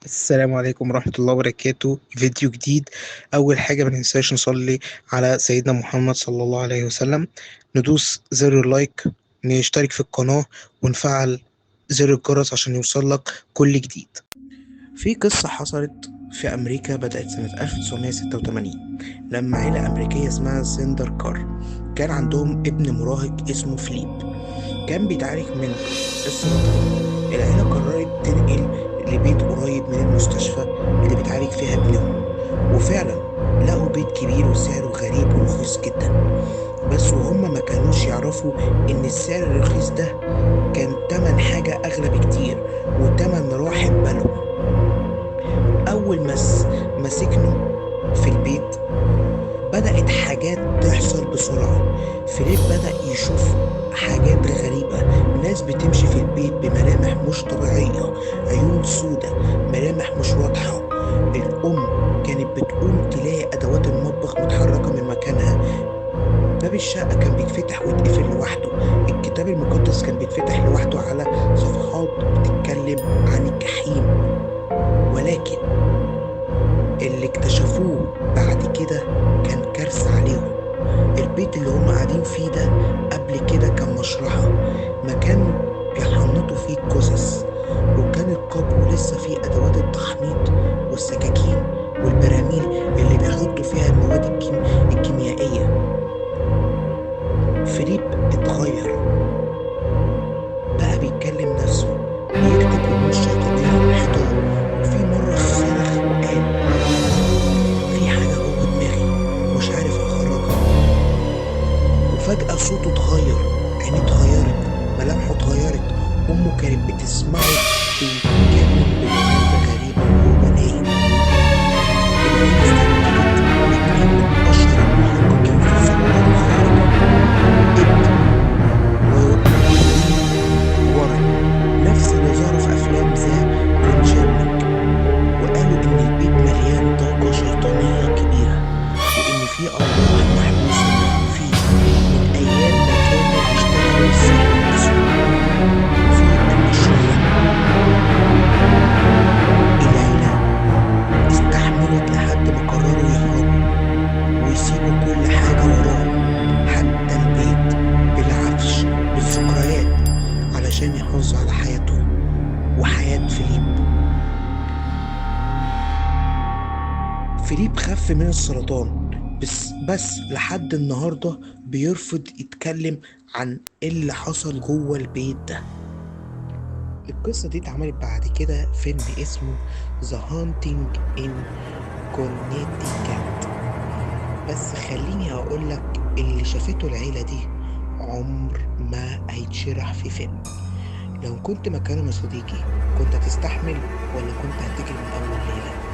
السلام عليكم ورحمة الله وبركاته. فيديو جديد. أول حاجة ما ننساش نصلي على سيدنا محمد صلى الله عليه وسلم، ندوس زر اللايك، نشترك في القناة ونفعل زر الجرس عشان يوصلك كل جديد. في قصة حصلت في أمريكا بدأت سنة 1986 لما عيلة أمريكية اسمها سيندر كار كان عندهم ابن مراهق اسمه فليب، كان بيتعالج من السرطان. العيلة قررت تنقل لبيت قريب من المستشفى اللي بيتعالج فيها ابنهم، وفعلا لقوا بيت كبير وسعره غريب ورخيص جدا. بس وهم ما كانوش يعرفوا ان السعر الرخيص ده كان تمن حاجة اغلى بكتير، وتمن راحة بالهم. اول ما سكنوا في البيت بدأت حاجات تحصل بسرعة. فيليب بدأ يشوف حاجات غريبة، ناس بتمشي في البيت بملامح مش طبيعية، عيون سودة، ملامح مش واضحة. الأم كانت بتقوم تلاقي أدوات المطبخ متحركة من مكانها، باب الشقة كان بيتفتح ويتقفل لوحده، الكتاب المقدس كان بيتفتح لوحده على صفحات بتتكلم عن الجحيم. ولكن اللي اكتشفوه بعد كده كان كارثة عليهم. البيت اللي هم قاعدين فيه ده قبل كده كان مشرحة، مكان بيحنطوا فيه الجثث، وكان القبو لسه فيه أدوات التحنيط والسكاكين والبراميل اللي بيحطوا فيها المواد الكيميائية. فيليب اتغير، بقى بيتكلم نفسه، بيكتب رموز شيطانية على الحيطان، وفي مرة صرخ وقال: في حاجة جوه دماغي مش عارف أخرجها. وفجأة صوته اتغير، عينيه اتغيرت، ملامحه اتغيرت. أمه كانت بتسمعه بيتكلم بلغات غريبة وهو نايم. العيلة استنتجت اتنين من أشهر المحققين في الظواهر الخارقة، إد ولين وارن، نفس اللي ظهروا في أفلام ذا كونجيرنينج، وقالوا إن البيت مليان طاقة شيطانية كبيرة، وإن في أرواح محبوسة فيه من أيام ما كانوا بيشتغلوا السحر الأسود. فوق المشرحة العيلة استحملت لحد ما قرروا يهربوا ويسيبوا كل حاجة وراهم، حتى البيت بالعفش بالذكريات، علشان يحافظوا على حياتهم وحياة فيليب. فيليب خف من السرطان، بس لحد النهاردة بيرفض يتكلم عن اللي حصل جوه البيت ده. القصة دي اتعملت بعد كده فيلم اسمه The Haunting in Connecticut. بس خليني أقولك، اللي شافته العيلة دي عمر ما هيتشرح في فيلم. لو كنت مكانهم يا صديقي، كنت هتستحمل ولا كنت هتجري من أول ليلة؟